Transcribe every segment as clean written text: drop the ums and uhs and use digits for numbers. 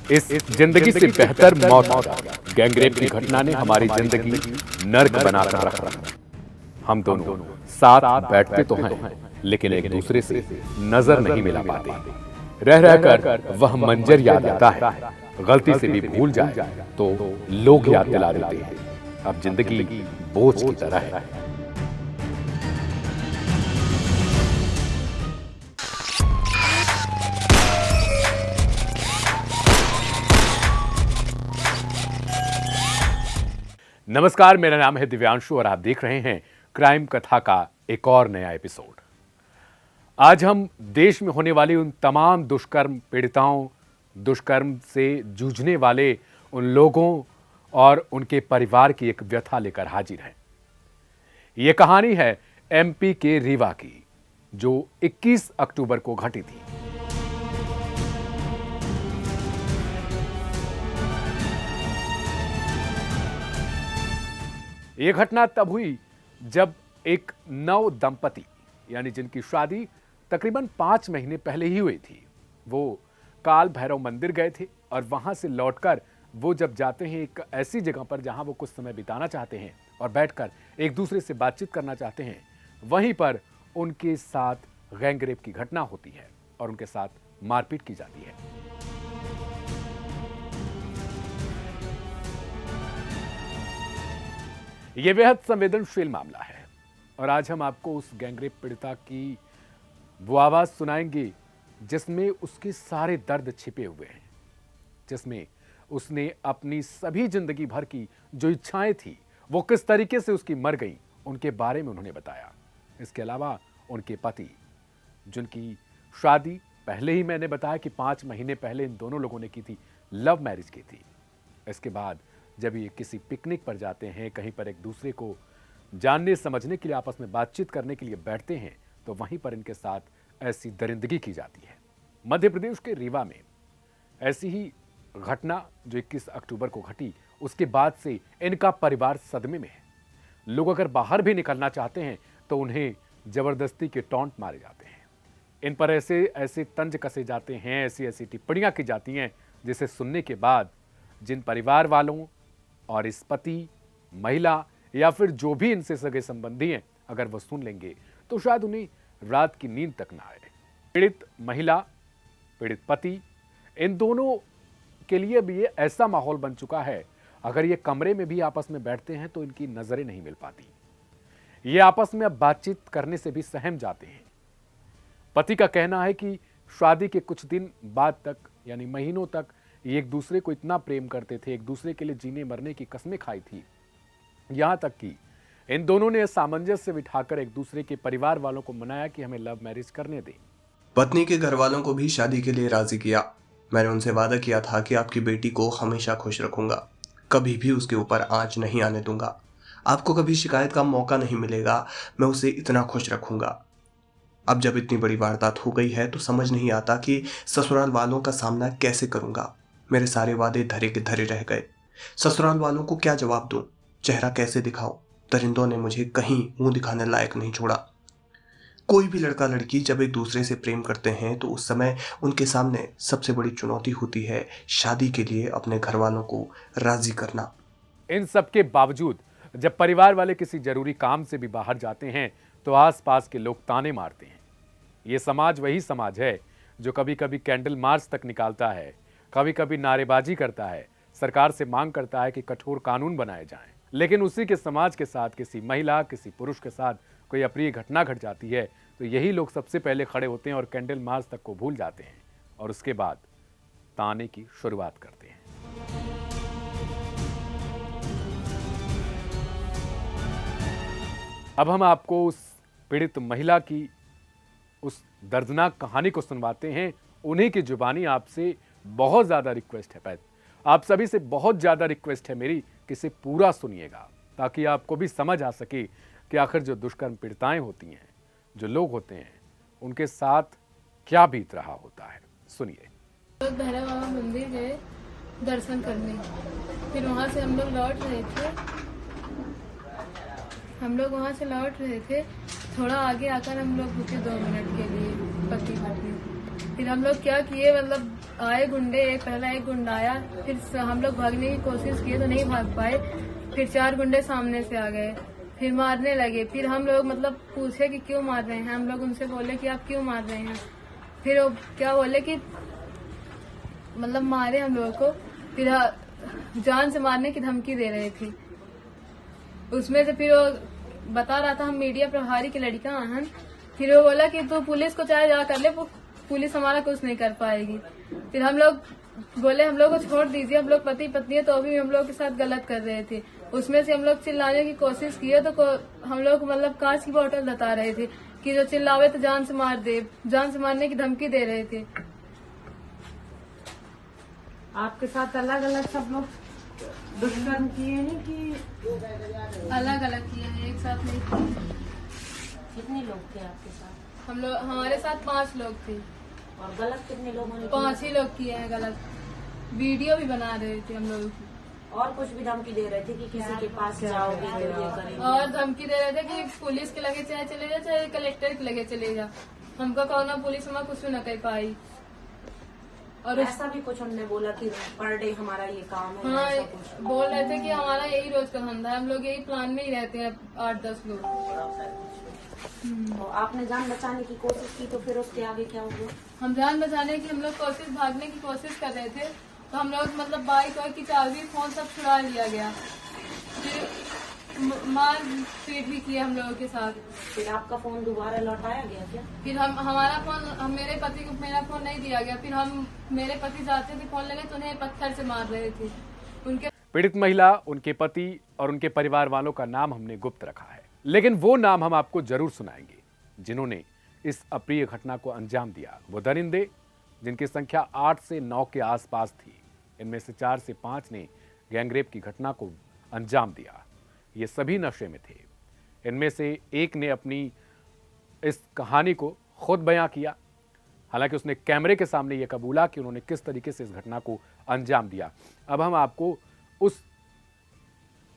इस जिंदगी से बेहतर मौत गैंगरेप की घटना ने हमारी जिंदगी नर्क बनाकर रखा। हम दोनों साथ बैठते तो हैं, लेकिन एक दूसरे से नजर नहीं मिला पाते। रह रहकर वह मंजर याद आता है। गलती से भी भूल जाए तो लोग याद दिला देते हैं। अब जिंदगी बोझ की तरह है। नमस्कार, मेरा नाम है दिव्यांशु और आप देख रहे हैं क्राइम कथा का एक और नया एपिसोड। आज हम देश में होने वाली उन तमाम दुष्कर्म पीड़िताओं, दुष्कर्म से जूझने वाले उन लोगों और उनके परिवार की एक व्यथा लेकर हाजिर हैं। यह कहानी है एमपी के रीवा की, जो 21 अक्टूबर को घटी थी। यह घटना तब हुई जब एक नव दंपति, यानी जिनकी शादी तकरीबन 5 महीने पहले ही हुई थी, वो काल भैरव मंदिर गए थे और वहां से लौटकर वो जब जाते हैं एक ऐसी जगह पर जहां वो कुछ समय बिताना चाहते हैं और बैठकर एक दूसरे से बातचीत करना चाहते हैं, वहीं पर उनके साथ गैंगरेप की घटना होती है और उनके साथ मारपीट की जाती है। यह बेहद संवेदनशील मामला है और आज हम आपको उस गैंगरेप पीड़िता की वो आवाज सुनाएंगे जिसमें उसके सारे दर्द छिपे हुए हैं, जिसमें उसने अपनी सभी जिंदगी भर की जो इच्छाएं थी वो किस तरीके से उसकी मर गई, उनके बारे में उन्होंने बताया। इसके अलावा उनके पति, जिनकी शादी पहले ही मैंने बताया कि 5 महीने पहले इन दोनों लोगों ने की थी, लव मैरिज की थी। इसके बाद जब ये किसी पिकनिक पर जाते हैं, कहीं पर एक दूसरे को जानने समझने के लिए, आपस में बातचीत करने के लिए बैठते हैं, तो वहीं पर इनके साथ ऐसी दरिंदगी की जाती है। मध्य प्रदेश के रीवा में ऐसी ही घटना जो 21 अक्टूबर को घटी, उसके बाद से इनका परिवार सदमे में है। लोग अगर बाहर भी निकलना चाहते हैं तो उन्हें जबरदस्ती के टॉन्ट मारे जाते हैं। इन पर ऐसे ऐसे तंज कसे जाते हैं, ऐसी ऐसी टिप्पणियां की जाती हैं जिसे सुनने के बाद जिन परिवार वालों और इस पति, महिला या फिर जो भी इनसे सगे संबंधी हैं, अगर वो सुन लेंगे तो शायद उन्हें रात की नींद तक ना आए। पीड़ित महिला, पीड़ित पति, इन दोनों के लिए भी ये ऐसा माहौल बन चुका है, अगर ये कमरे में भी आपस में बैठते हैं तो इनकी नजरें नहीं मिल पाती। ये आपस में अब बातचीत करने से भी सहम जाते हैं। पति का कहना है कि शादी के कुछ दिन बाद तक, यानी महीनों तक, ये एक दूसरे को इतना प्रेम करते थे, एक दूसरे के लिए जीने मरने की कसमें खाई थी, यहां तक कि इन दोनों ने सामंजस्य बिठाकर एक दूसरे के परिवार वालों को मनाया कि हमें लव मैरिज करने दें। पत्नी के घर वालों को भी शादी के लिए राजी किया। मैंने उनसे वादा किया था कि आपकी बेटी को हमेशा खुश रखूंगा, कभी भी उसके ऊपर आंच नहीं आने दूंगा, आपको कभी शिकायत का मौका नहीं मिलेगा, मैं उसे इतना खुश रखूंगा। अब जब इतनी बड़ी वारदात हो गई है तो समझ नहीं आता कि ससुराल वालों का सामना कैसे करूंगा। मेरे सारे वादे धरे के धरे रह गए। ससुराल वालों को क्या जवाब दूं, चेहरा कैसे दिखाऊं। दरिंदों ने मुझे कहीं मुंह दिखाने लायक नहीं छोड़ा। कोई भी लड़का लड़की जब एक दूसरे से प्रेम करते हैं तो उस समय उनके सामने सबसे बड़ी चुनौती होती है शादी के लिए अपने घर वालों को राजी करना। इन सब के बावजूद जब परिवार वाले किसी जरूरी काम से भी बाहर जाते हैं तो आसपास के लोग ताने मारते हैं। ये समाज वही समाज है जो कभी कभी कैंडल मार्च तक निकालता है, कभी कभी नारेबाजी करता है, सरकार से मांग करता है कि कठोर कानून बनाए जाएं। लेकिन उसी के समाज के साथ किसी महिला, किसी पुरुष के साथ कोई अप्रिय घटना घट जाती है तो यही लोग सबसे पहले खड़े होते हैं और कैंडल मार्च तक को भूल जाते हैं और उसके बाद ताने की शुरुआत करते हैं। अब हम आपको उस पीड़ित महिला की उस दर्दनाक कहानी को सुनवाते हैं। उन्हीं की जुबानी आपसे बहुत ज्यादा रिक्वेस्ट है, पैद आप सभी से बहुत ज्यादा रिक्वेस्ट है मेरी कि इसे पूरा सुनिएगा, ताकि आपको भी समझ आ सके कि आखिर जो दुष्कर्म पीड़िताएं होती हैं, जो लोग होते हैं, उनके साथ क्या बीत रहा होता है। सुनिए। भैरव बाबा मंदिर गए दर्शन करने, फिर वहाँ से हम लोग लौट रहे थे। थोड़ा आगे आकर हम लोग रुके 2 मिनट के लिए, पति पत्नी। फिर हम लोग क्या किए, मतलब आए गुंडे, पहला एक गुंडा आया, फिर हम लोग भागने की कोशिश किए तो नहीं भाग पाए, फिर 4 गुंडे सामने से आ गए, फिर मारने लगे। फिर हम लोग मतलब पूछे कि क्यों मार रहे हैं, हम लोग उनसे बोले कि आप क्यों मार रहे हैं। फिर वो क्या बोले कि मतलब मारे हम लोगों को, फिर जान से मारने की धमकी दे रहे थे। उसमें से फिर वो बता रहा था हम मीडिया प्रभारी की लड़का हैं। फिर वो बोला कि तू पुलिस को चाहे जा कर ले, पुलिस हमारा कुछ नहीं कर पाएगी। फिर हम लोग बोले हम लोग को छोड़ दीजिए, हम लोग पति पत्नी है, तो अभी हम लोग के साथ गलत कर रहे थे। उसमें से हम लोग चिल्लाने की कोशिश किए तो हम लोग मतलब कांच की बोतल बता रहे थे कि जो चिल्लावे तो जान से मार दे, जान से मारने की धमकी दे रहे थे। आपके साथ अलग अलग सब लोग दुष्कर्म किए हैं कि अलग अलग किए हैं, एक साथ नहीं किए। कितने लोग थे आपके साथ? हम लोग हमारे साथ 5 लोग थे। और गलत कितने लोगों ने 5 ही लोग किए हैं गलत। वीडियो भी बना रहे थे हम लोग की। और कुछ भी धमकी दे रहे थे कि किसी के पास जाओगे तो ये करेंगे? और धमकी दे रहे थे कि पुलिस के लगे चाहे चले जा, चाहे कलेक्टर के लगे चले जा, हमको कौन पुलिस हमारा कुछ न कर पाई। और ऐसा भी कुछ हमने बोला कि पर डे हमारा ये काम है, हाँ, ऐसा कुछ बोल रहे थे कि हमारा यही रोज का धंधा है, हम लोग यही प्लान में ही रहते हैं 8-10 लोग। तो आपने जान बचाने की कोशिश की तो फिर उसके आगे क्या हुआ? हम जान बचाने की हम लोग भागने की कोशिश कर रहे थे, तो हम लोग मतलब बाइक वाइक की चाबी, फोन सब छुड़ा लिया गया। फिर मार पीट भी किया हम लोगों के साथ। फिर आपका फोन दोबारा लौटाया गया क्या? फिर हमारा फोन मेरे पति को मेरा फोन नहीं दिया गया। फिर मेरे पति जाते थे फोन लेने तो उन्हें पत्थर से मार रहे थे। उनके पीड़ित महिला, उनके पति और उनके परिवार वालों का नाम हमने गुप्त रखा है, लेकिन वो नाम हम आपको जरूर सुनाएंगे जिन्होंने इस अप्रिय घटना को अंजाम दिया। वो दरिंदे जिनकी संख्या 8 से 9 के आसपास थी, इनमें से 4 से 5 ने गैंगरेप की घटना को अंजाम दिया। ये सभी नशे में थे। इनमें से एक ने अपनी इस कहानी को खुद बयां किया। हालांकि उसने कैमरे के सामने यह कबूला कि उन्होंने किस तरीके से इस घटना को अंजाम दिया। अब हम आपको उस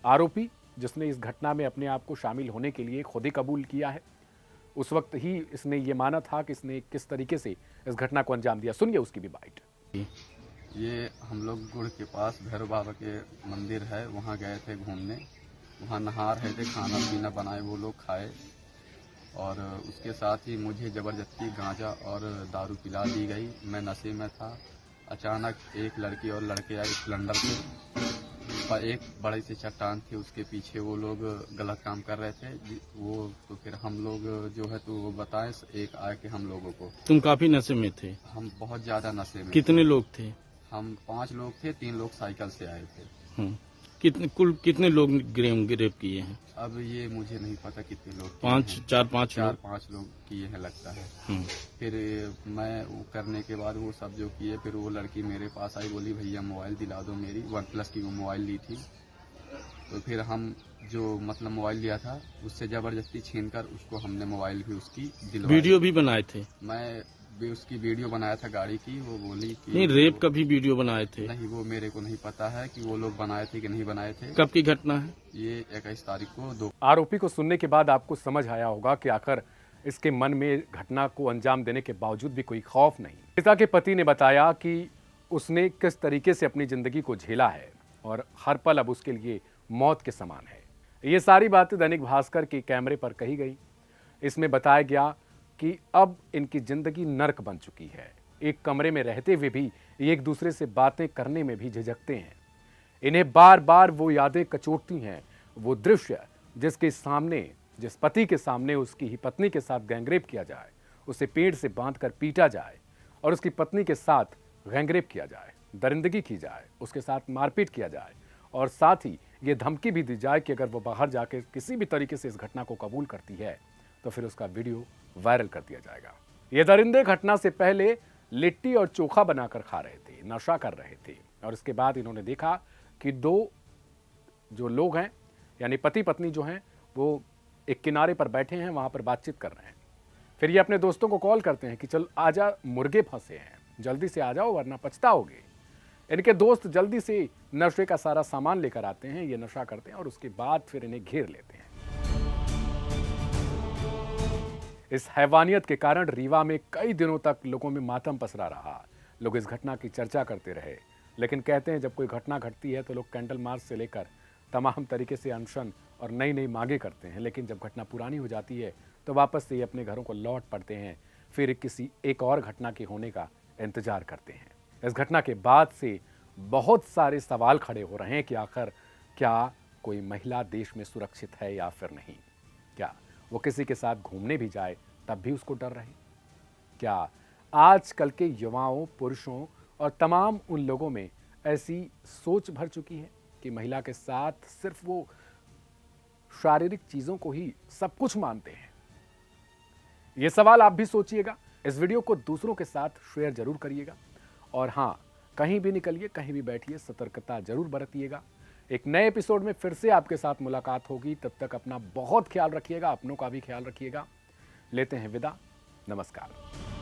आरोपी जिसने इस घटना में अपने आप को शामिल होने के लिए खुद ही कबूल किया है, उस वक्त ही इसने ये माना था कि इसने किस तरीके से इस घटना को अंजाम दिया। सुनिए उसकी भी बाइट। ये हम लोग गुड़ के पास भैरव बाबा के मंदिर है, वहाँ गए थे घूमने। वहाँ नहा रहे थे, खाना पीना बनाए वो लोग खाए, और उसके साथ ही मुझे ज़बरदस्ती गांजा और दारू पिला दी गई। मैं नशे में था। अचानक एक लड़की और लड़के आए स्प्लेंडर पे, पर एक बड़ी सी चट्टान थी, उसके पीछे वो लोग गलत काम कर रहे थे वो। तो फिर हम लोग जो है तो वो बताएं, एक आए कि हम लोगों को। तुम काफी नशे में थे? हम बहुत ज़्यादा नशे में। कितने लोग थे? हम 5 लोग थे, 3 लोग साइकिल से आए थे। कुल कितने लोग ग्रेप किए हैं? अब ये मुझे नहीं पता कितने लोग। 4-5 लोग किए हैं लगता है। फिर मैं वो करने के बाद वो सब जो किए, फिर वो लड़की मेरे पास आई, बोली भैया मोबाइल दिला दो मेरी। OnePlus की वो मोबाइल ली थी। तो फिर हम जो मतलब मोबाइल लिया था उससे ज़बरदस्ती छीनकर उसको हमने मोबाइल भी उसकी दिलवाई। वीडियो भी बनाए थे? मैं भी उसकी वीडियो बनाया था गाड़ी की। वो बोली कि नहीं, रेप का भी वीडियो बनाए थे? नहीं, वो मेरे को नहीं पता है कि वो लोग बनाए थे कि नहीं बनाए थे। कब की घटना है ये? 21 तारीख को 2। आरोपी को सुनने के बाद आपको समझ आया होगा कि आखिर इसके मन में घटना को अंजाम देने के बावजूद भी कोई खौफ नहीं। पिता के पति ने बताया कि उसने किस तरीके से अपनी जिंदगी को झेला है और हर पल अब उसके लिए मौत के समान है। ये सारी बातें दैनिक भास्कर के कैमरे पर कही गई। इसमें बताया गया कि अब इनकी जिंदगी नर्क बन चुकी है। एक कमरे में रहते हुए भी ये एक दूसरे से बातें करने में भी झिझकते हैं। इन्हें बार बार वो यादें कचोटती हैं, वो दृश्य जिसके सामने, जिस पति के सामने उसकी ही पत्नी के साथ गैंगरेप किया जाए, उसे पेड़ से बांधकर पीटा जाए और उसकी पत्नी के साथ गैंगरेप किया जाए, दरिंदगी की जाए, उसके साथ मारपीट किया जाए और साथ ही ये धमकी भी दी जाए कि अगर वो बाहर जाकर किसी भी तरीके से इस घटना को कबूल करती है तो फिर उसका वीडियो वायरल कर दिया जाएगा। ये दरिंदे घटना से पहले लिट्टी और चोखा बनाकर खा रहे थे, नशा कर रहे थे, और इसके बाद इन्होंने देखा कि 2 जो लोग हैं यानी पति पत्नी जो हैं वो एक किनारे पर बैठे हैं, वहां पर बातचीत कर रहे हैं। फिर ये अपने दोस्तों को कॉल करते हैं कि चल आजा, मुर्गे फंसे हैं, जल्दी से आ जाओ वरना पछताओगे। इनके दोस्त जल्दी से नशे का सारा सामान लेकर आते हैं, ये नशा करते हैं और उसके बाद फिर इन्हें घेर लेते हैं। इस हैवानियत के कारण रीवा में कई दिनों तक लोगों में मातम पसरा रहा। लोग इस घटना की चर्चा करते रहे, लेकिन कहते हैं जब कोई घटना घटती है तो लोग कैंडल मार्च से लेकर तमाम तरीके से अनशन और नई नई मांगे करते हैं, लेकिन जब घटना पुरानी हो जाती है तो वापस से ये अपने घरों को लौट पड़ते हैं, फिर किसी एक और घटना के होने का इंतजार करते हैं। इस घटना के बाद से बहुत सारे सवाल खड़े हो रहे हैं कि आखिर क्या कोई महिला देश में सुरक्षित है या फिर नहीं। क्या वो किसी के साथ घूमने भी जाए तब भी उसको डर रहे? क्या आजकल के युवाओं, पुरुषों और तमाम उन लोगों में ऐसी सोच भर चुकी है कि महिला के साथ सिर्फ वो शारीरिक चीज़ों को ही सब कुछ मानते हैं? ये सवाल आप भी सोचिएगा। इस वीडियो को दूसरों के साथ शेयर जरूर करिएगा और हाँ, कहीं भी निकलिए, कहीं भी बैठिए, सतर्कता जरूर बरतिएगा। एक नए एपिसोड में फिर से आपके साथ मुलाकात होगी। तब तक अपना बहुत ख्याल रखिएगा, अपनों का भी ख्याल रखिएगा। लेते हैं विदा। नमस्कार।